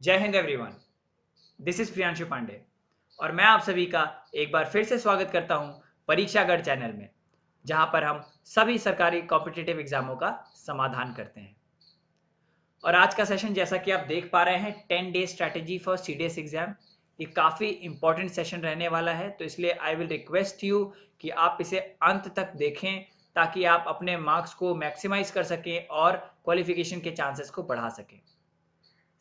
जय हिंद everyone, this is Priyanshu Pandey और मैं आप सभी का एक बार फिर से स्वागत करता हूं परीक्षागढ़ चैनल में, जहां पर हम सभी सरकारी कॉम्पिटिटिव एग्जामों का समाधान करते हैं। और आज का सेशन जैसा कि आप देख पा रहे हैं 10 day strategy for CDS exam, ये काफ़ी इंपॉर्टेंट सेशन रहने वाला है। तो इसलिए आई विल रिक्वेस्ट यू कि आप इसे अंत तक देखें ताकि आप अपने मार्क्स को मैक्सिमाइज कर सकें और क्वालिफिकेशन के चांसेस को बढ़ा सकें।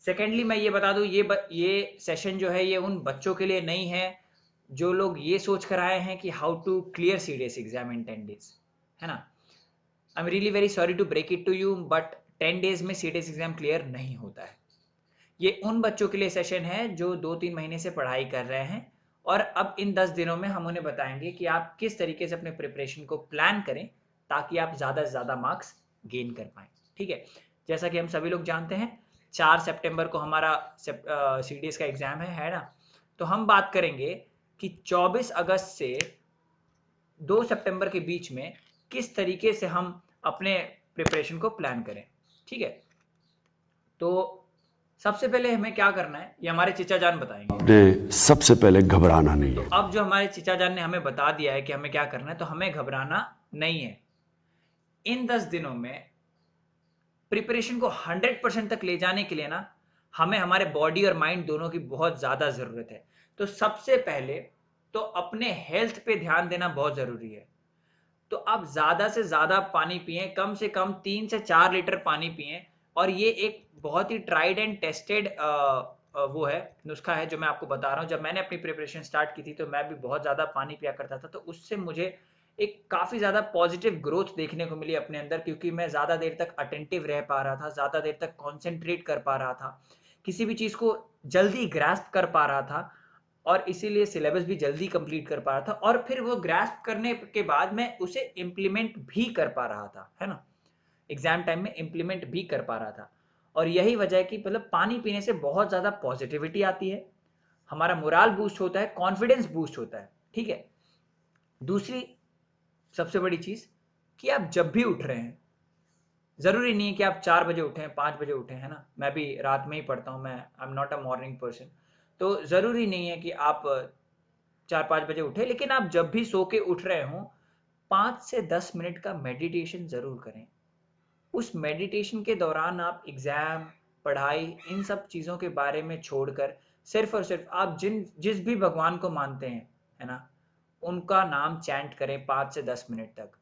सेकेंडली मैं ये बता दूं, ये सेशन जो है ये उन बच्चों के लिए नहीं है जो लोग ये सोच कर आए हैं कि how to clear CDS exam in 10 days, है ना। I am really very sorry to break it to you, but 10 days में सीडीएस एग्जाम क्लियर नहीं होता है। ये उन बच्चों के लिए सेशन है जो 2-3 महीने से पढ़ाई कर रहे हैं और अब इन 10 दिनों में हम उन्हें बताएंगे कि आप किस तरीके से अपने प्रिपरेशन को प्लान करें ताकि आप ज़्यादा से ज़्यादा मार्क्स गेन कर पाएँ। ठीक है, जैसा कि हम सभी लोग जानते हैं 4 सितंबर को हमारा सीडीएस का एग्ज़ाम है ना। तो हम बात करेंगे कि 24 अगस्त से 2 सितंबर के बीच में किस तरीके से हम अपने प्रिपरेशन को प्लान करें। ठीक है, तो सबसे पहले हमें क्या करना है ये हमारे चचा जान बताएंगे। सबसे पहले घबराना नहीं है। तो अब जो हमारे चचा जान ने हमें बता दिया है कि हमें क्या करना है, तो हमें घबराना नहीं है। इन 10 दिनों में प्रिपरेशन को 100% तक ले जाने के लिए ना हमें हमारे बॉडी और माइंड दोनों की बहुत ज़्यादा ज़रूरत है। तो सबसे पहले तो अपने हेल्थ पे ध्यान देना बहुत ज़रूरी है। तो आप ज़्यादा से ज़्यादा पानी पिएं, कम से कम 3 से 4 लीटर पानी पिएं। और ये एक बहुत ही ट्राइड एंड टेस्टेड वो है, नुस्खा है जो मैं आपको बता रहा हूँ। जब मैंने अपनी प्रिपरेशन स्टार्ट की थी तो मैं भी बहुत ज़्यादा पानी पिया करता था, तो उससे मुझे एक काफ़ी ज़्यादा पॉजिटिव ग्रोथ देखने को मिली अपने अंदर, क्योंकि मैं ज़्यादा देर तक अटेंटिव रह पा रहा था, ज़्यादा देर तक कॉन्सेंट्रेट कर पा रहा था, किसी भी चीज़ को जल्दी ग्रास्प कर पा रहा था और इसीलिए सिलेबस भी जल्दी कंप्लीट कर पा रहा था और फिर वो ग्रास्प करने के बाद मैं उसे इम्प्लीमेंट भी कर पा रहा था, है ना। एग्जाम टाइम में इम्प्लीमेंट भी कर पा रहा था। और यही वजह है कि मतलब पानी पीने से बहुत ज़्यादा पॉजिटिविटी आती है, हमारा मोराल बूस्ट होता है, कॉन्फिडेंस बूस्ट होता है। ठीक है, दूसरी सबसे बड़ी चीज़ कि आप जब भी उठ रहे हैं, ज़रूरी नहीं है कि आप 4 बजे उठें, 5 बजे उठें, है ना। मैं भी रात में ही पढ़ता हूँ, मैं I am not a morning person. तो ज़रूरी नहीं है कि आप 4-5 बजे उठे, लेकिन आप जब भी सो के उठ रहे हों 5 से 10 मिनट का मेडिटेशन ज़रूर करें। उस मेडिटेशन के दौरान आप एग्ज़ाम, पढ़ाई, इन सब चीज़ों के बारे में छोड़कर सिर्फ और सिर्फ आप जिस भी भगवान को मानते हैं, है ना, उनका नाम चैंट करें 5 से 10 मिनट तक।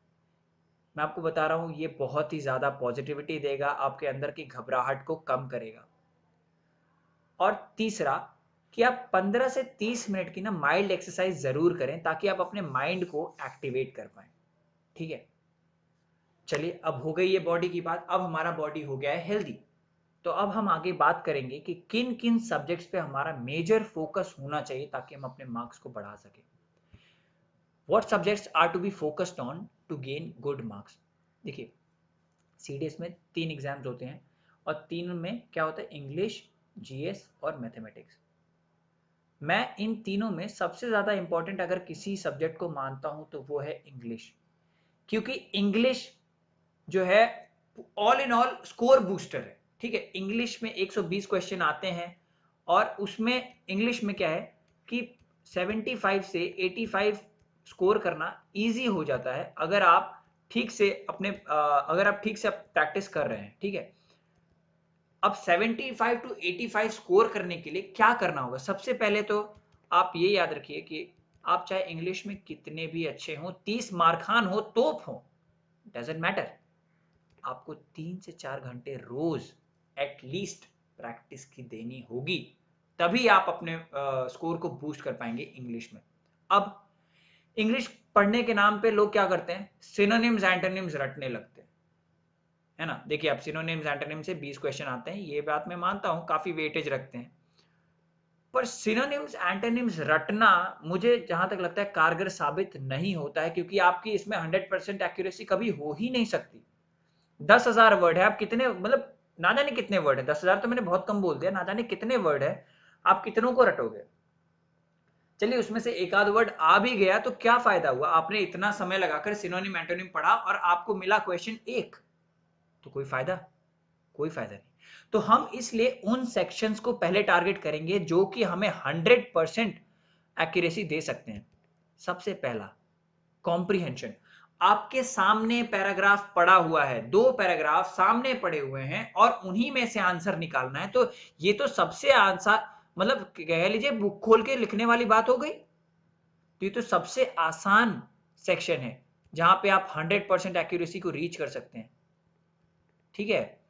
मैं आपको बता रहा हूँ ये बहुत ही ज़्यादा पॉजिटिविटी देगा, आपके अंदर की घबराहट को कम करेगा। और तीसरा कि आप 15 से 30 मिनट की ना माइल्ड एक्सरसाइज ज़रूर करें ताकि आप अपने माइंड को एक्टिवेट कर पाएँ। ठीक है, चलिए अब हो गई ये बॉडी की बात, अब हमारा बॉडी हो गया है हेल्दी। तो अब हम आगे बात करेंगे कि किन किन सब्जेक्ट्स पे हमारा मेजर फोकस होना चाहिए ताकि हम अपने मार्क्स को बढ़ा सकें। What subjects are to be focused on to gain good marks. देखिए, सीडीएस में 3 एग्जाम्स होते हैं और तीनों में क्या होता है, इंग्लिश, जीएस और मैथमेटिक्स। मैं इन तीनों में सबसे ज़्यादा इंपॉर्टेंट अगर किसी सब्जेक्ट को मानता हूं तो वो है इंग्लिश, क्योंकि इंग्लिश जो है all in all score booster है। ठीक है, इंग्लिश में 120 क्वेश्चन आते हैं और उसमें इंग्लिश में क्या है कि 75 से 85 स्कोर करना इजी हो जाता है अगर आप ठीक से प्रैक्टिस कर रहे हैं। ठीक है, अब 75 टू 85 स्कोर करने के लिए क्या करना होगा, सबसे पहले तो आप ये याद रखिए कि आप चाहे इंग्लिश में कितने भी अच्छे हों, 30 मारखान हो, तोप हो, डजेंट मैटर, आपको 3 से 4 घंटे रोज एटलीस्ट प्रैक्टिस की देनी होगी, तभी आप अपने स्कोर को बूस्ट कर पाएंगे इंग्लिश में। अब इंग्लिश पढ़ने के नाम पे लोग क्या करते हैं, सिनोनिम्स एंटोनिम्स रटने लगते हैं, है ना। देखिए, आप सिनोनिम्स एंटोनिम्स से 20 क्वेश्चन आते हैं, ये बात मैं मानता हूं, काफी वेटेज रखते हैं, पर सिनोनिम्स एंटोनिम्स रटना मुझे जहां तक लगता है कारगर साबित नहीं होता है, क्योंकि आपकी इसमें 100% एक्यूरेसी कभी हो ही नहीं सकती। 10,000 वर्ड है, आप कितने मतलब ना जाने कितने वर्ड है, 10,000 तो मैंने बहुत कम बोल दिया, ना जाने कितने वर्ड है, आप कितनों को रटोगे। चलिए उसमें से एक आध वर्ड आ भी गया तो क्या फायदा हुआ, आपने इतना समय लगाकर सिनोनिम एंटोनिम पढ़ा और आपको मिला क्वेश्चन एक, तो कोई फायदा नहीं। तो हम इसलिए उन सेक्शंस को पहले टारगेट करेंगे जो कि हमें 100% एक्यूरेसी दे सकते हैं। सबसे पहला कॉम्प्रिहेंशन। आपके सामने पैराग्राफ पड़ा हुआ है, 2 पैराग्राफ सामने पड़े हुए हैं और उन्हीं में से आंसर निकालना है। तो ये तो सबसे आसान, मतलब कह लीजिए बुक खोल के लिखने वाली बात हो गई। तो ये तो सबसे आसान सेक्शन है जहां पे आप 100% एक्यूरेसी को रीच कर सकते हैं। ठीक है,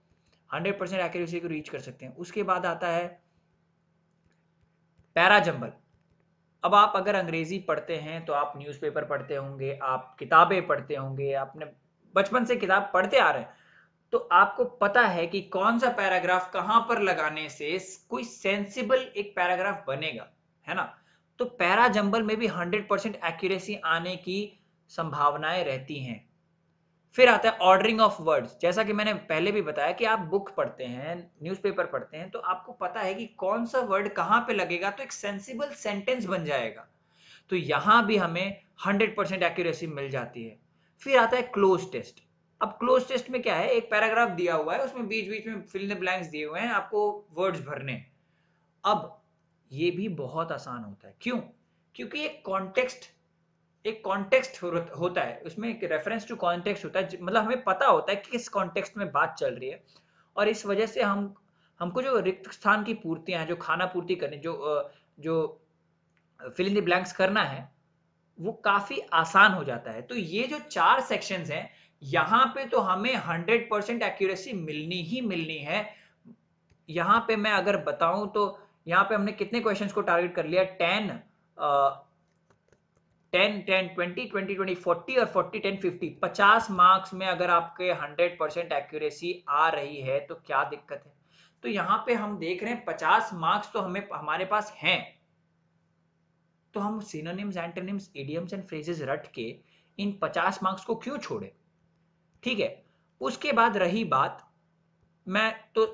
100% एक्यूरेसी को रीच कर सकते हैं। उसके बाद आता है पैराजंबल। अब आप अगर अंग्रेजी पढ़ते हैं तो आप न्यूज़पेपर पढ़ते होंगे, आप किताबें पढ़ते होंगे, आपने बचपन से किताब पढ़ते आ रहे हैं, तो आपको पता है कि कौन सा पैराग्राफ कहां पर लगाने से कोई सेंसिबल एक पैराग्राफ बनेगा, है ना। तो पैराजंबल में भी 100% एक्यूरेसी आने की संभावनाएं रहती हैं। फिर आता है ऑर्डरिंग ऑफ वर्ड्स। जैसा कि मैंने पहले भी बताया कि आप बुक पढ़ते हैं, न्यूज़पेपर पढ़ते हैं, तो आपको पता है कि कौन सा वर्ड कहां पे लगेगा तो एक सेंसिबल सेंटेंस बन जाएगा। तो यहां भी हमें 100% एक्यूरेसी मिल जाती है। फिर आता है क्लोज टेस्ट। अब क्लोज टेस्ट में क्या है, एक पैराग्राफ दिया हुआ है, उसमें बीच बीच में फिल इन द ब्लैंक्स दिए हुए हैं, आपको वर्ड्स भरने हैं। अब ये भी बहुत आसान होता है। क्यों? क्योंकि एक कॉन्टेक्स्ट होता है, उसमें एक रेफरेंस टू कॉन्टेक्स्ट होता है, मतलब हमें पता होता है कि किस कॉन्टेक्स्ट में बात चल रही है। और इस वजह से हमको जो रिक्त स्थान की पूर्तियां हैं, जो खाना पूर्ति करनी, जो फिल इन द ब्लैंक्स करना है, वो काफी आसान हो जाता है। तो ये जो 4 सेक्शंस हैं, यहां पे तो हमें 100% एक्यूरेसी मिलनी ही मिलनी है। यहां पे मैं अगर बताऊं तो यहां पे हमने कितने क्वेश्चंस को टारगेट कर लिया, 10 10 10 20 20 20 40 और 40 10 50, 50 मार्क्स में अगर आपके 100% एक्यूरेसी आ रही है तो क्या दिक्कत है। तो यहां पे हम देख रहे हैं 50 मार्क्स तो हमें हमारे पास हैं, तो हम synonyms, antonyms, idioms and phrases रट के इन 50 मार्क्स को क्यों छोड़े। ठीक है। उसके बाद रही बात, मैं तो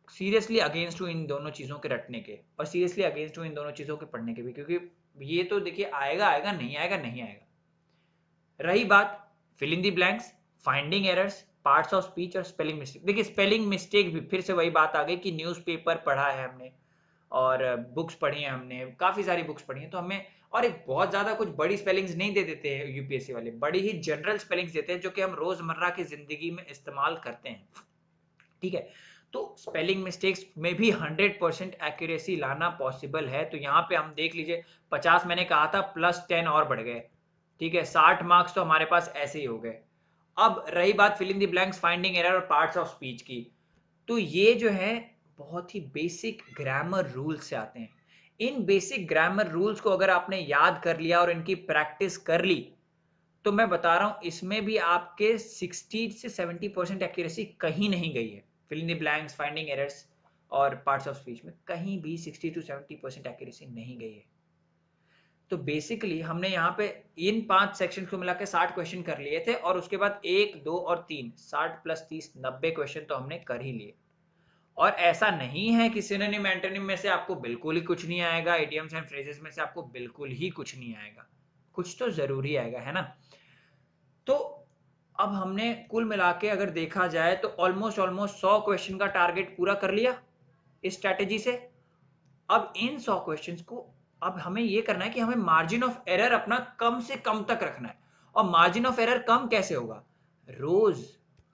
सीरियसली अगेंस्ट हूं इन दोनों चीजों के रटने के, और सीरियसली अगेंस्ट हूं इन दोनों चीजों के पढ़ने के भी, क्योंकि ये तो देखिए आएगा आएगा, नहीं आएगा नहीं आएगा। रही बात fill in the blanks, finding errors, parts of speech और स्पेलिंग मिस्टेक। देखिए स्पेलिंग मिस्टेक भी फिर से वही बात आ गई कि न्यूज़पेपर पढ़ा है हमने और बुक्स पढ़ी हैं, हमने काफी सारी बुक्स पढ़ी हैं, तो हमें और एक बहुत ज्यादा कुछ बड़ी स्पेलिंग्स नहीं दे देते हैं यूपीएससी वाले, बड़ी ही जनरल स्पेलिंग्स देते हैं जो कि हम रोजमर्रा की जिंदगी में इस्तेमाल करते हैं। ठीक है। तो स्पेलिंग मिस्टेक्स में भी 100% एक्यूरेसी लाना पॉसिबल है। तो यहाँ पे हम देख लीजिए 50 मैंने कहा था, प्लस 10 और बढ़ गए। ठीक है, 60 मार्क्स तो हमारे पास ऐसे ही हो गए। अब रही बात fill in the blanks, finding error और पार्ट्स ऑफ स्पीच की, तो ये जो है बहुत ही बेसिक ग्रामर रूल्स से आते हैं। इन बेसिक ग्रामर रूल्स को अगर आपने याद कर लिया और इनकी प्रैक्टिस कर ली, तो मैं बता रहा हूं इसमें भी आपके 60 से 70% एक्यूरेसी कहीं नहीं गई है। Fill in the blanks, finding errors और पार्ट्स ऑफ स्पीच में कहीं भी 60 टू 70% एक्यूरेसी नहीं गई है। तो बेसिकली हमने यहाँ पे इन 5 सेक्शन को मिला के 60 क्वेश्चन कर लिए थे, और उसके बाद 1 2 और 3, 60 प्लस 30 90 क्वेश्चन तो हमने कर ही लिए। और ऐसा नहीं है कि सिनोनिम एंटोनिम में से आपको बिल्कुल ही कुछ नहीं आएगा, इडियम्स एंड फ्रेजेस में से आपको बिल्कुल ही कुछ नहीं आएगा, कुछ तो जरूरी आएगा, है ना। तो अब हमने कुल मिला के अगर देखा जाए तो ऑलमोस्ट ऑलमोस्ट 100 क्वेश्चन का टारगेट पूरा कर लिया इस स्ट्रैटेजी से। अब इन 100 क्वेश्चंस को अब हमें ये करना है कि हमें मार्जिन ऑफ एरर अपना कम से कम तक रखना है। और मार्जिन ऑफ एरर कम कैसे होगा, रोज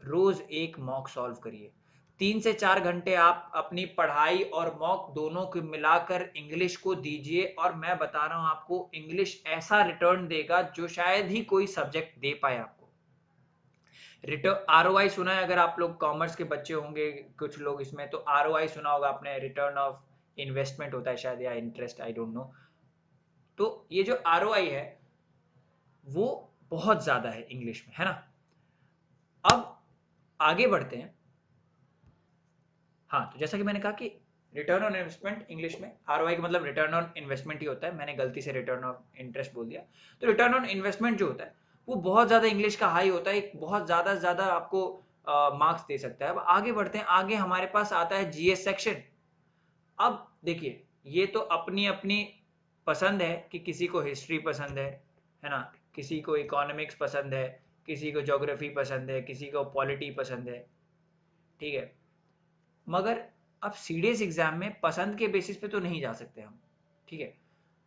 रोज एक मॉक सॉल्व करिए। 3 से 4 घंटे आप अपनी पढ़ाई और मॉक दोनों को मिलाकर इंग्लिश को दीजिए, और मैं बता रहा हूं आपको इंग्लिश ऐसा रिटर्न देगा जो शायद ही कोई सब्जेक्ट दे पाए आपको। रिटर्न आरओआई सुना है, अगर आप लोग कॉमर्स के बच्चे होंगे कुछ लोग इसमें, तो आरओआई सुना होगा आपने, रिटर्न ऑफ इन्वेस्टमेंट होता है शायद, या इंटरेस्ट, आई डोंट नो। तो ये जो आरओआई है वो बहुत ज्यादा है इंग्लिश में, है ना। अब आगे बढ़ते हैं। हाँ, तो जैसा कि मैंने कहा कि रिटर्न ऑन इन्वेस्टमेंट इंग्लिश में, आरओआई का मतलब रिटर्न ऑन इन्वेस्टमेंट ही होता है, मैंने गलती से रिटर्न ऑन इंटरेस्ट बोल दिया। तो रिटर्न ऑन इन्वेस्टमेंट जो होता है वो बहुत ज्यादा इंग्लिश का हाई होता है, बहुत ज्यादा आपको मार्क्स दे सकता है। अब आगे बढ़ते हैं, आगे हमारे पास आता है जीएस सेक्शन। अब देखिए ये तो अपनी अपनी पसंद है कि किसी को हिस्ट्री पसंद है ना, किसी को इकोनॉमिक्स पसंद है, किसी को ज्योग्राफी पसंद है, किसी को पॉलिटी पसंद है। ठीक है। मगर अब सीडीएस एग्जाम में पसंद के बेसिस पे तो नहीं जा सकते हम, ठीक है।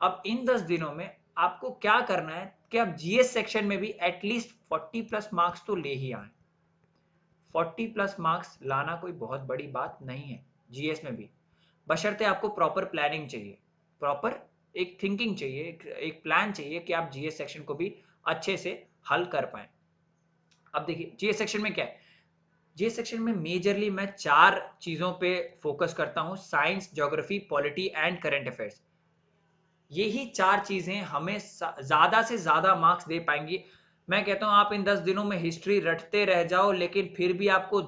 अब इन 10 दिनों में आपको क्या करना है कि आप जीएस सेक्शन में भी एटलीस्ट 40 प्लस मार्क्स तो ले ही आए। 40 प्लस मार्क्स लाना कोई बहुत बड़ी बात नहीं है जीएस में भी, बशर्ते आपको प्रॉपर प्लानिंग चाहिए, प्रॉपर एक थिंकिंग चाहिए, एक प्लान चाहिए कि आप जीएस सेक्शन को भी अच्छे से हल कर पाए। अब देखिए जीएस सेक्शन में क्या है, जीएस सेक्शन में मेजरली मैं 4 चीजों पे फोकस करता हूं, science, geography, polity and current affairs. यही 4 चीजें हमें ज्यादा से ज्यादा मार्क्स दे पाएंगी। मैं कहता हूं आप इन 10 दिनों में हिस्ट्री रटते रह जाओ, लेकिन फिर भी आपको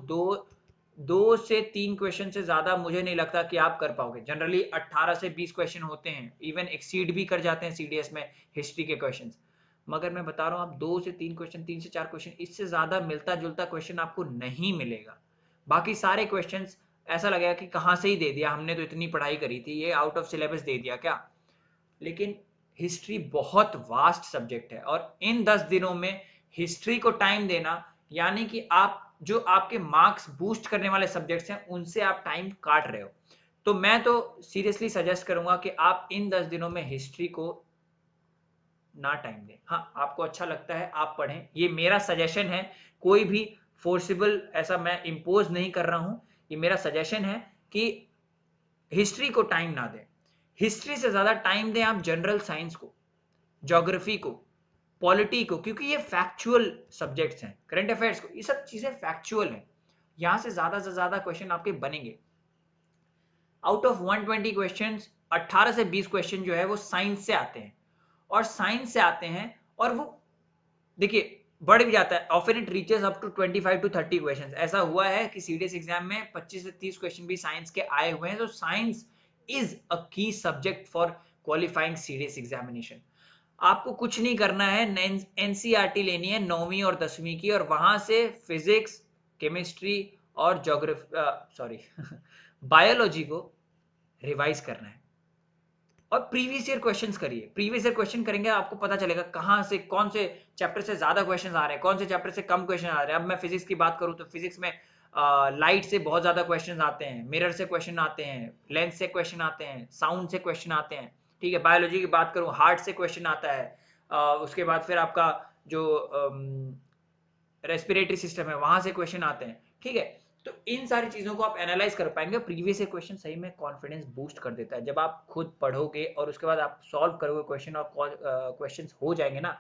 दो से 3 क्वेश्चन से ज्यादा मुझे नहीं लगता कि आप कर पाओगे। जनरली 18 से 20 क्वेश्चन होते हैं, इवन एक्सीड भी कर जाते हैं सीडीएस में हिस्ट्री के क्वेश्चंस। मगर मैं बता रहा हूं आप 2 से 3 क्वेश्चन, 3 से 4 क्वेश्चन, इससे ज्यादा मिलता जुलता क्वेश्चन आपको नहीं मिलेगा। बाकी सारे क्वेश्चंस ऐसा लगेगा कि कहां से ही दे दिया, हमने तो इतनी पढ़ाई करी थी, ये आउट ऑफ सिलेबस दे दिया क्या। लेकिन हिस्ट्री बहुत वास्ट सब्जेक्ट है, और इन 10 दिनों में हिस्ट्री को टाइम देना यानी कि आप जो आपके मार्क्स बूस्ट करने वाले सब्जेक्ट्स हैं उनसे आप टाइम काट रहे हो। तो मैं तो सीरियसली सजेस्ट करूंगा कि आप इन 10 दिनों में हिस्ट्री को ना टाइम दें। हाँ, आपको अच्छा लगता है आप पढ़ें, ये मेरा सजेशन है, कोई भी फोर्सिबल ऐसा मैं इम्पोज नहीं कर रहा हूं, ये मेरा सजेशन है कि हिस्ट्री को टाइम ना दें। हिस्ट्री से ज्यादा टाइम दें आप जनरल साइंस को, ज्योग्राफी को, पॉलिटी को, क्योंकि ये फैक्चुअल सब्जेक्ट्स हैं। करंट अफेयर्स को, ये सब चीजें फैक्चुअल हैं, यहां से ज्यादा क्वेश्चन आपके बनेंगे। आउट ऑफ 120 क्वेश्चंस 18 से 20 क्वेश्चन जो है वो साइंस से आते हैं, और साइंस से आते हैं और वो देखिए बढ़ भी जाता है, often it reaches up to 25 to 30 questions. ऐसा हुआ है कि सीडीएस एग्जाम में 25 से 30 क्वेश्चन भी साइंस के आए हुए हैं। तो साइंस इज अ की subject for qualifying CDS examination. आपको कुछ नहीं करना है, एनसीईआरटी लेनी है 9वीं और 10वीं की, और वहां से फिजिक्स, केमिस्ट्री और ज्योग्राफी सॉरी बायोलॉजी को रिवाइज करना है, और प्रीवियस ईयर क्वेश्चंस करिए। प्रीवियस ईयर क्वेश्चन करेंगे आपको पता चलेगा कहां से कौन से चैप्टर से ज्यादा क्वेश्चन आ रहे हैं, कौन से चैप्टर से कम क्वेश्चन आ रहे हैं। अब मैं फिजिक्स की बात करूं तो फिजिक्स में लाइट से बहुत ज्यादा क्वेश्चन आते हैं, मिरर से क्वेश्चन आते हैं, लेंस से क्वेश्चन आते हैं, साउंड से क्वेश्चन आते हैं, ठीक है। बायोलॉजी की बात करूं हार्ट से क्वेश्चन आता है, उसके बाद फिर आपका जो रेस्पिरेटरी सिस्टम है वहां से क्वेश्चन आते हैं, ठीक है। तो इन सारी चीजों को आप एनालाइज कर पाएंगे। प्रीवियस ईयर क्वेश्चन सही में कॉन्फिडेंस बूस्ट कर देता है। जब आप खुद पढ़ोगे और उसके बाद आप सॉल्व करोगे क्वेश्चन, और क्वेश्चंस हो जाएंगे ना,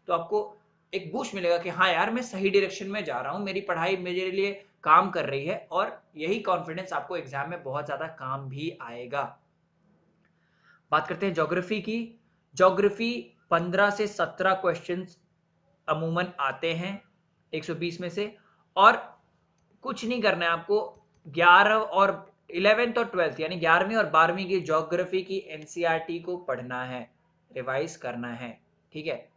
तो आपको एक बूस्ट मिलेगा कि हाँ यार मैं सही डायरेक्शन में जा रहा हूँ, मेरी पढ़ाई मेरे लिए काम कर रही है, और यही कॉन्फिडेंस आपको एग्जाम में बहुत ज्यादा काम भी आएगा। बात करते हैं ज्योग्राफी की। ज्योग्राफी 15 से 17 क्वेश्चंस अमूमन आते हैं 120 में से, और कुछ नहीं करना है आपको। 11 और 11th और 12th यानी 11वीं और 12वीं की ज्योग्राफी की एनसीईआरटी को पढ़ना है, रिवाइज करना है, ठीक है,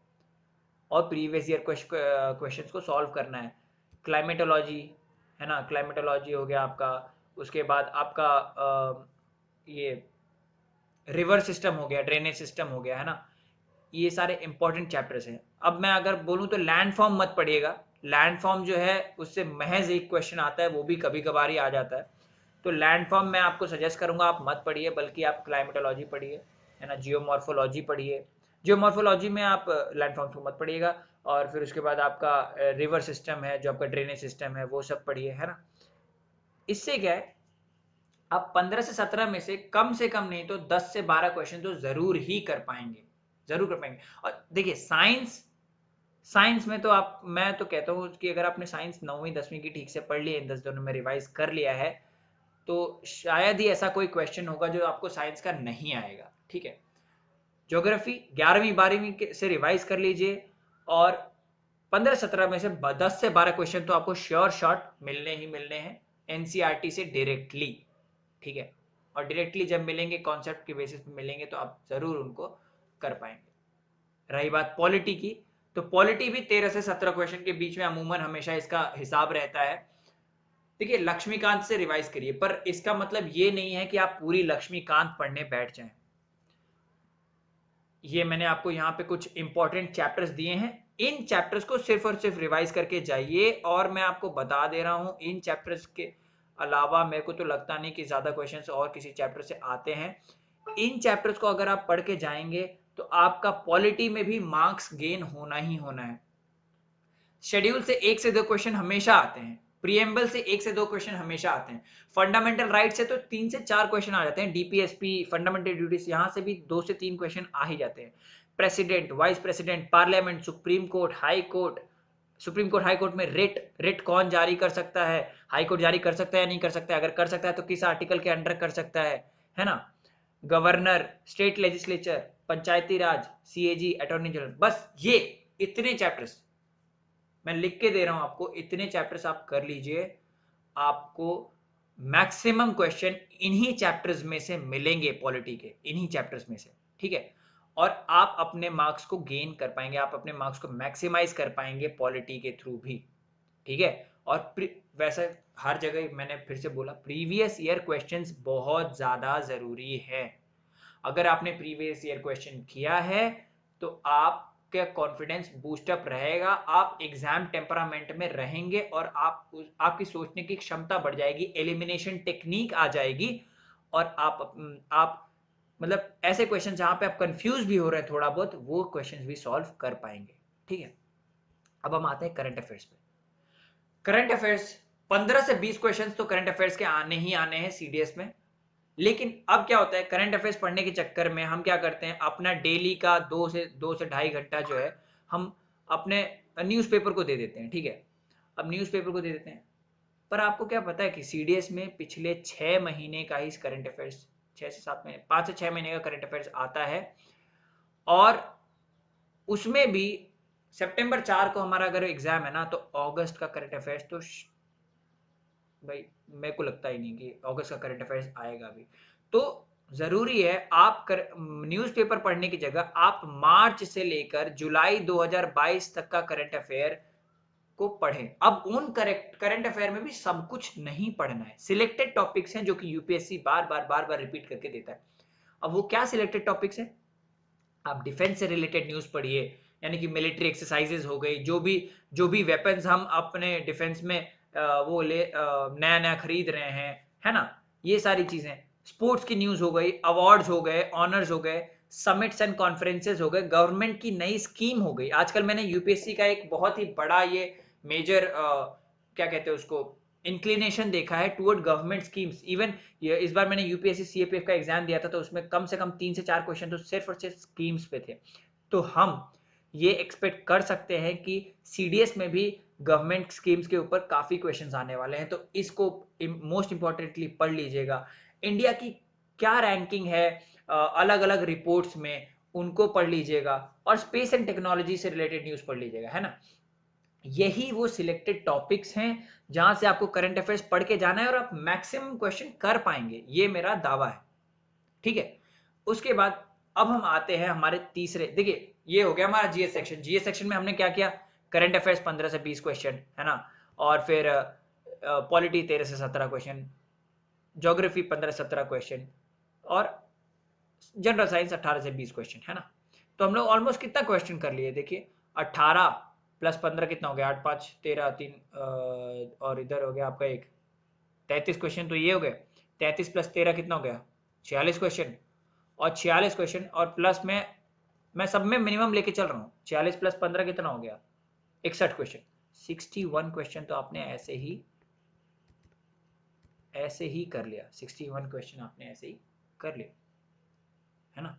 और प्रीवियस ईयर क्वेश्चंस को सॉल्व करना है। क्लाइमेटोलॉजी है ना, क्लाइमेटोलॉजी हो गया आपका, उसके बाद आपका ये रिवर सिस्टम हो गया, ड्रेनेज सिस्टम हो गया, है ना। ये सारे इंपॉर्टेंट चैप्टर्स हैं। अब मैं अगर बोलूं तो लैंड फॉर्म मत पढ़िएगा, लैंड फॉर्म जो है उससे महज एक क्वेश्चन आता है, वो भी कभी कभार ही आ जाता है। तो लैंड फॉर्म मैं आपको सजेस्ट करूंगा आप मत पढ़िए, बल्कि आप क्लाइमेटोलॉजी पढ़िए, है ना, जियोमॉर्फोलॉजी पढ़िए। जियोमॉर्फोलॉजी में आप लैंड फॉर्म को मत पढ़िएगा, और फिर उसके बाद आपका रिवर सिस्टम है, जो आपका ड्रेनेज सिस्टम है, वो सब पढ़िए, है ना। इससे क्या है, आप 15 से 17 में से कम नहीं तो 10 से 12 क्वेश्चन तो जरूर ही कर पाएंगे, जरूर कर पाएंगे। और देखिए साइंस में तो आप, मैं तो कहता हूँ कि अगर आपने साइंस 9वीं 10वीं की ठीक से पढ़ ली है, इन 10 दिनों में रिवाइज कर लिया है, तो शायद ही ऐसा कोई क्वेश्चन होगा जो आपको साइंस का नहीं आएगा, ठीक है। ज्योग्राफी 11वीं 12वीं से रिवाइज कर लीजिए, और 15-17 में से 10 से 12 क्वेश्चन तो आपको श्योर शॉट मिलने ही मिलने हैं एनसीईआरटी से डायरेक्टली, ठीक है। और डायरेक्टली जब मिलेंगे, कॉन्सेप्ट के बेसिस पे मिलेंगे, तो आप जरूर उनको कर पाएंगे। रही बात पॉलिटी की, तो पॉलिटी भी 13 से 17 क्वेश्चन के बीच में अमूमन हमेशा इसका हिसाब रहता है। देखिए लक्ष्मीकांत से रिवाइज करिए, पर इसका मतलब ये नहीं है कि आप पूरी लक्ष्मीकांत पढ़ने बैठ जाएं। ये मैंने आपको यहाँ पे कुछ इंपॉर्टेंट चैप्टर्स दिए हैं, इन चैप्टर्स को सिर्फ और सिर्फ रिवाइज करके जाइए। और मैं आपको बता दे रहा हूँ इन चैप्टर्स के अलावा मेरे को तो लगता नहीं कि ज्यादा क्वेश्चंस और किसी चैप्टर से आते हैं। इन चैप्टर्स को अगर आप पढ़ के जाएंगे तो आपका पॉलिटी में भी मार्क्स गेन होना ही होना है। शेड्यूल से 1 से 2 क्वेश्चन हमेशा आते हैं, प्रीएम्बल से 1 से 2 क्वेश्चन हमेशा आते हैं, फंडामेंटल राइट से तो 3 से 4 क्वेश्चन आ जाते हैं, डीपीएसपी, फंडामेंटल ड्यूटीज, यहां से भी 2 से 3 क्वेश्चन आ ही जाते हैं। President, vice president, parliament, supreme court, high court, supreme court high court में रिट कौन जारी कर सकता है, हाई कोर्ट जारी कर सकता है या नहीं कर सकता है, अगर कर सकता है तो किस आर्टिकल के अंडर कर सकता है ना। गवर्नर, स्टेट लेजिस्लेचर, पंचायती राज, सीएजी, अटॉर्नी जनरल, बस ये इतने चैप्टर्स मैं लिख के दे रहा हूं आपको, इतने चैप्टर्स आप कर लीजिए, आपको मैक्सिमम क्वेश्चन इन्हीं चैप्टर्स में से मिलेंगे, पॉलिटी के इन्हीं चैप्टर्स में से, ठीक है। और आप अपने मार्क्स को गेन कर पाएंगे, आप अपने मार्क्स को मैक्सिमाइज कर पाएंगे पॉलिटी के थ्रू भी, ठीक है। और वैसे हर जगह मैंने फिर से बोला, प्रीवियस ईयर क्वेश्चंस बहुत ज्यादा जरूरी है। अगर आपने प्रीवियस ईयर क्वेश्चन किया है तो आपका कॉन्फिडेंस बूस्टअप रहेगा, आप एग्जाम टेम्परामेंट में रहेंगे और आपकी सोचने की क्षमता बढ़ जाएगी, एलिमिनेशन टेक्निक आ जाएगी, और आप मतलब ऐसे क्वेश्चन जहां पे आप कंफ्यूज भी हो रहे हैं थोड़ा बहुत, वो क्वेश्चंस भी सॉल्व कर पाएंगे, ठीक है। अब हम आते हैं करंट अफेयर्स पे। करंट अफेयर्स 15 से 20 क्वेश्चंस तो करंट अफेयर्स के आने ही आने हैं सीडीएस में। लेकिन अब क्या होता है, करंट अफेयर्स पढ़ने के चक्कर में हम क्या करते हैं, अपना डेली का 2 से 2.5 घंटा जो है हम अपने न्यूज़पेपर को दे देते हैं, ठीक है। अब न्यूज़पेपर को दे देते हैं, पर आपको क्या पता है कि सीडीएस में पिछले 6 महीने का ही करंट अफेयर्स, 6 से 7 महीने, 5 से 6 महीने का करंट अफेयर्स आता है। और उसमें भी सितंबर 4 को हमारा अगर एग्जाम है ना, तो अगस्त का करंट अफेयर्स तो भाई मेरे को लगता ही नहीं कि अगस्त का करंट अफेयर्स आएगा भी। तो जरूरी है आप न्यूज़पेपर पढ़ने की जगह आप मार्च से लेकर जुलाई 2022 तक का करंट अफेयर को पढ़ें। अब उन करंट अफेयर में भी सब कुछ नहीं पढ़ना है, सिलेक्टेड टॉपिक्स हैं जो कि यूपीएससी बार बार रिपीट करके देता है। अब वो क्या सिलेक्टेड टॉपिक्स है, आप डिफेंस से रिलेटेड न्यूज पढ़िए, यानी कि मिलिट्री एक्सरसाइजेज हो गई, जो भी वेपन्स हम अपने डिफेंस में वो नया नया खरीद रहे हैं, है ना, ये सारी चीजें। स्पोर्ट्स की न्यूज हो गई, अवार्ड्स हो गए, ऑनर्स हो गए, समिट्स एंड कॉन्फ्रेंसेज हो गए, गवर्नमेंट की नई स्कीम हो गई। आजकल मैंने यूपीएससी का एक बहुत ही बड़ा ये मेजर क्या कहते हैं उसको, इंक्लिनेशन देखा है टुवर्ड गवर्नमेंट स्कीम्स। इवन इस बार मैंने यूपीएससी सीएपीएफ का एग्जाम दिया था, तो उसमें कम से कम 3 से 4 क्वेश्चन तो सिर्फ और सिर्फ स्कीम्स पे थे। तो हम ये एक्सपेक्ट कर सकते हैं कि सीडीएस में भी गवर्नमेंट स्कीम्स के ऊपर काफी क्वेश्चंस आने वाले हैं, तो इसको मोस्ट इंपॉर्टेंटली पढ़ लीजिएगा। इंडिया की क्या रैंकिंग है अलग अलग रिपोर्ट्स में, उनको पढ़ लीजिएगा, और स्पेस एंड टेक्नोलॉजी से रिलेटेड न्यूज पढ़ लीजिएगा, है ना। यही वो सिलेक्टेड टॉपिक्स हैं जहां से आपको करंट अफेयर्स पढ़ के जाना है और आप मैक्सिमम क्वेश्चन कर पाएंगे, ये मेरा दावा है, ठीक है। उसके बाद अब हम आते हैं हमारे तीसरे, देखिए ये हो गया हमारा जीएस सेक्शन। जीएस सेक्शन में हमने क्या किया, करंट अफेयर्स 15 से 20 क्वेश्चन, है ना, और फिर पॉलिटी 13 से 17 क्वेश्चन, ज्योग्राफी 15 से 17 क्वेश्चन, और जनरल साइंस 18 से 20 क्वेश्चन, है ना। तो हम लोग ऑलमोस्ट कितना क्वेश्चन कर लिए, देखिए 18 प्लस 15 कितना हो गया, 8 5 13 3 और इधर हो गया आपका एक 33 क्वेश्चन, तो ये हो गए 33 प्लस 13 कितना हो गया, 46 क्वेश्चन। और 46 क्वेश्चन और प्लस में मैं सब में मिनिमम लेके चल रहा हूँ, 46 प्लस 15 कितना हो गया, 61 क्वेश्चन। 61 क्वेश्चन तो आपने ऐसे ही कर लिया, 61 क्वेश्चन आपने ऐसे ही कर लिया, है ना।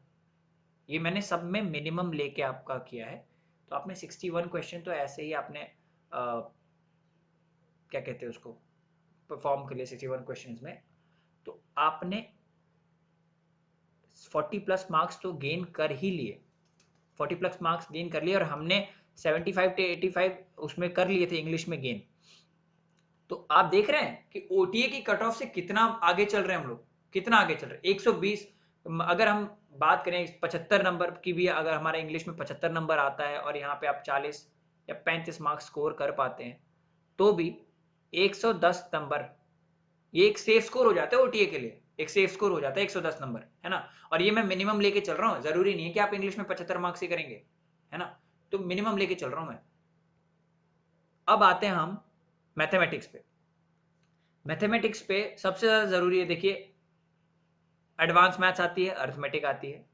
ये मैंने सब में मिनिमम लेके आपका किया है, तो आपने 61 क्वेश्चन तो ऐसे ही आपने क्या कहते हैं उसको, परफॉर्म कर लिया 61 क्वेश्चंस में। तो आपने 40 प्लस मार्क्स तो गेन कर ही लिए, 40 प्लस मार्क्स गेन कर लिए, और हमने 75 से 85 उसमें कर लिए थे इंग्लिश में गेन। तो आप देख रहे हैं कि ओटीए की कट ऑफ से कितना आगे चल रहे हैं हम लोग, कितना आगे चल रहे हैं। 120, अगर हम बात करें 75 नंबर की भी, अगर हमारा इंग्लिश में 75 नंबर आता है और यहाँ पे आप 40 या 35 मार्क्स स्कोर कर पाते हैं, तो भी 110 नंबर ये एक सेफ स्कोर हो जाता है ओटीए के लिए, एक सेफ स्कोर हो जाता है 110 नंबर, है ना। और ये मैं मिनिमम लेके चल रहा हूँ, जरूरी नहीं है कि आप इंग्लिश में 75 मार्क्स ही करेंगे, है ना, तो मिनिमम लेके चल रहा हूं मैं। अब आते हैं हम मैथमेटिक्स पे। मैथमेटिक्स पे सबसे ज्यादा जरूरी है, देखिए एडवांस मैथ्स आती है, अर्थमेटिक आती है,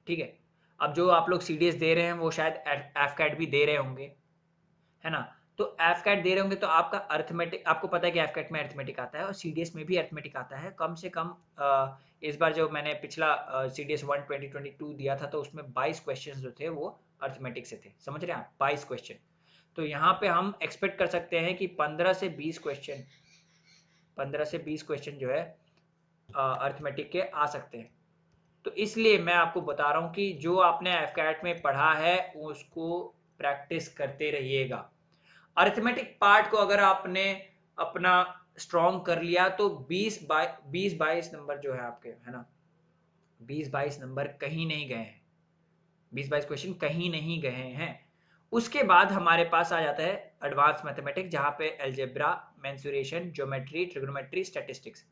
ठीक है। अब जो आप लोग सीडीएस दे रहे हैं वो शायद एफकैट भी दे रहे होंगे, है ना। तो एफकैट दे रहे होंगे तो आपका अर्थमेटिक, आपको पता है कि एफकैट में अर्थमेटिक आता है और सीडीएस में भी अर्थमेटिक आता है कम से कम। इस बार जो मैंने पिछला सीडीएस 1 2022 दिया था तो उसमें 22 क्वेश्चन जो थे वो अर्थमेटिक से थे, समझ रहे हैं आप, 22 क्वेश्चन। तो यहाँ पे हम एक्सपेक्ट कर सकते हैं कि 15 से 20 क्वेश्चन जो है अर्थमेटिक के आ सकते हैं। तो इसलिए मैं आपको बता रहा हूँ कि जो आपने एफकैट में पढ़ा है उसको प्रैक्टिस करते रहिएगा। अरिथमेटिक पार्ट को अगर आपने अपना स्ट्रॉन्ग कर लिया तो 20-22 नंबर जो है आपके, है ना, 20-22 नंबर कहीं नहीं गए हैं, 20-22 क्वेश्चन कहीं नहीं गए हैं। उसके बाद हमारे पास आ जाता है एडवांस मैथमेटिक्स, जहां पे algebra, mensuration, geometry, trigonometry, statistics,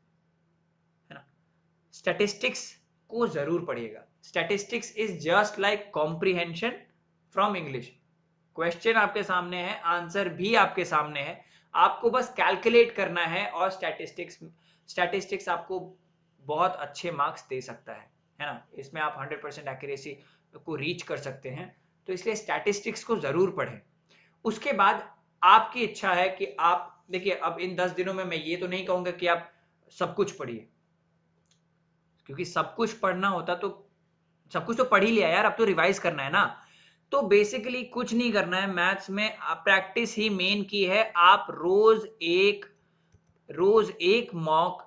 है ना। स्टैटिस्टिक्स को जरूर पढ़िएगा। Statistics is just like comprehension from English. Question आपके सामने है, आंसर भी आपके सामने है, आपको बस कैलकुलेट करना है। और स्टैटिस्टिक्स आपको बहुत अच्छे मार्क्स दे सकता है ना। इसमें आप 100% एक्यूरेसी को रीच कर सकते हैं। तो इसलिए स्टैटिस्टिक्स को जरूर पढ़ें। उसके बाद आपकी इच्छा है कि आप देखिए, अब इन 10 दिनों में मैं ये तो नहीं कहूंगा कि आप सब कुछ पढ़िए, क्योंकि सब कुछ पढ़ना होता तो सब कुछ तो पढ़ ही लिया यार, अब तो रिवाइज करना है ना। तो बेसिकली कुछ नहीं करना है मैथ्स में, प्रैक्टिस ही मेन की है। आप रोज एक मॉक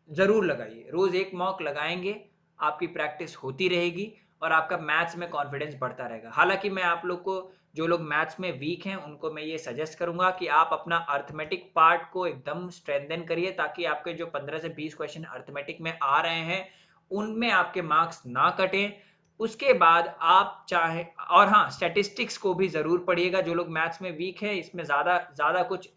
जरूर लगाइए, रोज एक मॉक लगाएंगे, आपकी प्रैक्टिस होती रहेगी और आपका मैथ्स में कॉन्फिडेंस बढ़ता रहेगा। हालांकि मैं आप लोग को, जो लोग मैथ्स में वीक हैं, उनको मैं ये सजेस्ट करूंगा कि आप अपना अर्थमेटिक पार्ट को एकदम स्ट्रेंथन करिए, ताकि आपके जो 15 से 20 क्वेश्चन अर्थमेटिक में आ रहे हैं उनमें आपके मार्क्स ना कटें। उसके बाद आप चाहे, और हाँ, स्टैटिस्टिक्स को भी जरूर पढ़िएगा। जो लोग मैथ्स में वीक है, इसमें ज्यादा ज्यादा कुछ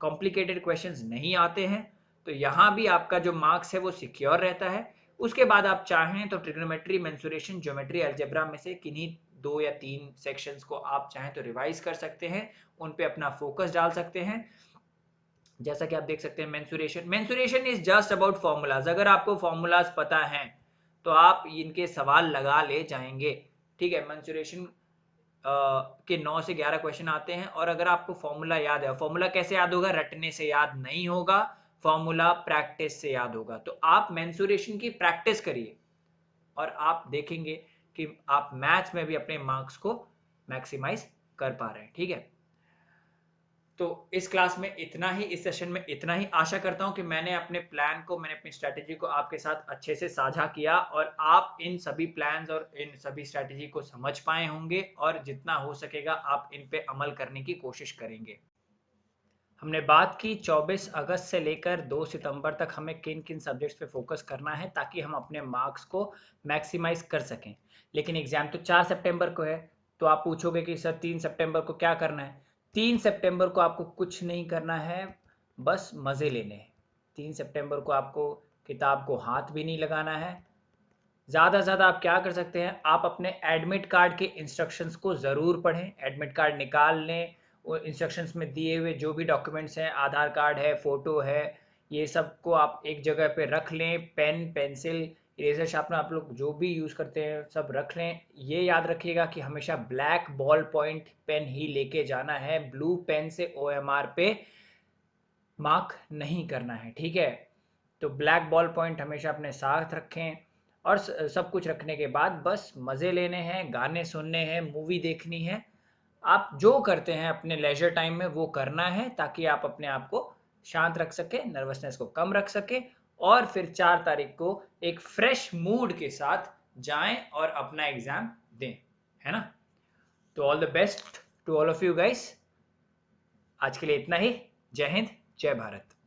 कॉम्प्लिकेटेड क्वेश्चंस नहीं आते हैं, तो यहाँ भी आपका जो मार्क्स है वो सिक्योर रहता है। उसके बाद आप चाहें तो ट्रिग्नोमेट्री, मेंसुरेशन, ज्योमेट्री, अलजेब्रा में से किन्हीं 2 या 3 सेक्शंस को आप चाहें तो रिवाइज कर सकते हैं, उन पे अपना फोकस डाल सकते हैं। जैसा कि आप देख सकते हैं, mensuration is just about formulas. अगर आपको फॉर्मूलाज पता हैं तो आप इनके सवाल लगा ले जाएंगे, ठीक है। मेंसुरेशन के 9 से 11 क्वेश्चन आते हैं, और अगर आपको फॉर्मूला याद है, फॉर्मूला कैसे याद होगा, रटने से याद नहीं होगा, फॉर्मूला प्रैक्टिस से याद होगा। तो आप मेंसुरेशन की प्रैक्टिस करिए और आप देखेंगे कि आप मैथ्स में भी अपने मार्क्स को मैक्सिमाइज कर पा रहे हैं, ठीक है। तो इस क्लास में इतना ही, इस सेशन में इतना ही। आशा करता हूं कि मैंने अपने प्लान को, मैंने अपनी स्ट्रैटेजी को आपके साथ अच्छे से साझा किया और आप इन सभी प्लान्स और इन सभी स्ट्रैटेजी को समझ पाए होंगे, और जितना हो सकेगा आप इन पे अमल करने की कोशिश करेंगे। हमने बात की 24 अगस्त से लेकर 2 सितंबर तक हमें किन किन सब्जेक्ट्स पे फोकस करना है ताकि हम अपने मार्क्स को मैक्सिमाइज कर सकें। लेकिन एग्जाम तो 4 सितंबर को है, तो आप पूछोगे कि सर 3 सितंबर को क्या करना है। 3 सितंबर को आपको कुछ नहीं करना है, बस मज़े लेने हैं। 3 सितंबर को आपको किताब को हाथ भी नहीं लगाना है। ज़्यादा से ज़्यादा आप क्या कर सकते हैं, आप अपने एडमिट कार्ड के इंस्ट्रक्शंस को ज़रूर पढ़ें, एडमिट कार्ड निकाल लें। वो इंस्ट्रक्शंस में दिए हुए जो भी डॉक्यूमेंट्स हैं, आधार कार्ड है, फ़ोटो है, ये सब को आप एक जगह पे रख लें। पेन, पेंसिल, इरेजर, शार्पनर आप लोग जो भी यूज़ करते हैं सब रख लें। ये याद रखिएगा कि हमेशा ब्लैक बॉल पॉइंट पेन ही लेके जाना है, ब्लू पेन से OMR पे मार्क नहीं करना है, ठीक है। तो ब्लैक बॉल पॉइंट हमेशा अपने साथ रखें, और सब कुछ रखने के बाद बस मज़े लेने हैं, गाने सुनने हैं, मूवी देखनी है। आप जो करते हैं अपने लेजर टाइम में वो करना है, ताकि आप अपने आप को शांत रख सके, नर्वसनेस को कम रख सके, और फिर 4 तारीख को एक फ्रेश मूड के साथ जाएं और अपना एग्जाम दें, है ना। तो all the best to all of you guys. आज के लिए इतना ही। जय हिंद, जय भारत।